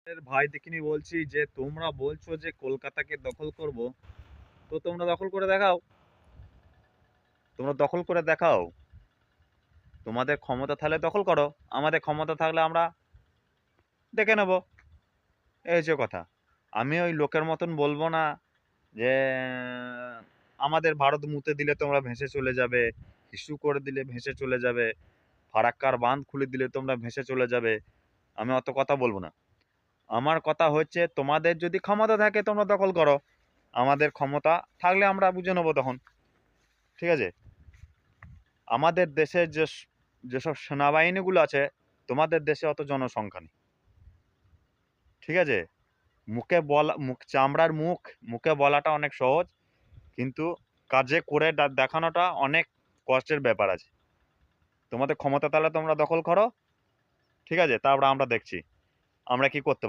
এর ভাই দেখিনি বলছি যে তোমরা বলছো যে কলকাতাকে দখল করব, তো তোমরা দখল করে দেখাও। তোমরা দখল করে দেখাও, তোমাদের ক্ষমতা থাকলে দখল করো, আমাদের ক্ষমতা থাকলে আমরা দেখে নেব। এই যে কথা। আমি ওই লোকের মতন বলবো না যে আমাদের ভারত মুতে দিলে তোমরা ভেসে চলে যাবে, ইস্যু করে দিলে ভেসে চলে যাবে, ফারাক্কার বাঁধ খুলে দিলে তোমরা ভেসে চলে যাবে। আমি অত কথা বলবো না। আমার কথা হচ্ছে তোমাদের যদি ক্ষমতা থাকে তোমরা দখল করো, আমাদের ক্ষমতা থাকলে আমরা বুঝে নেবো তখন। ঠিক আছে? আমাদের দেশে যেসব সেনাবাহিনীগুলো আছে, তোমাদের দেশে অত জনসংখ্যা নেই। ঠিক আছে? মুখে বলা, চামড়ার মুখে বলাটা অনেক সহজ, কিন্তু কাজে করে দেখানোটা অনেক কষ্টের ব্যাপার আছে। তোমাদের ক্ষমতা তাহলে তোমরা দখল করো। ঠিক আছে? তারপর আমরা দেখছি আমরা কি করতে পারি।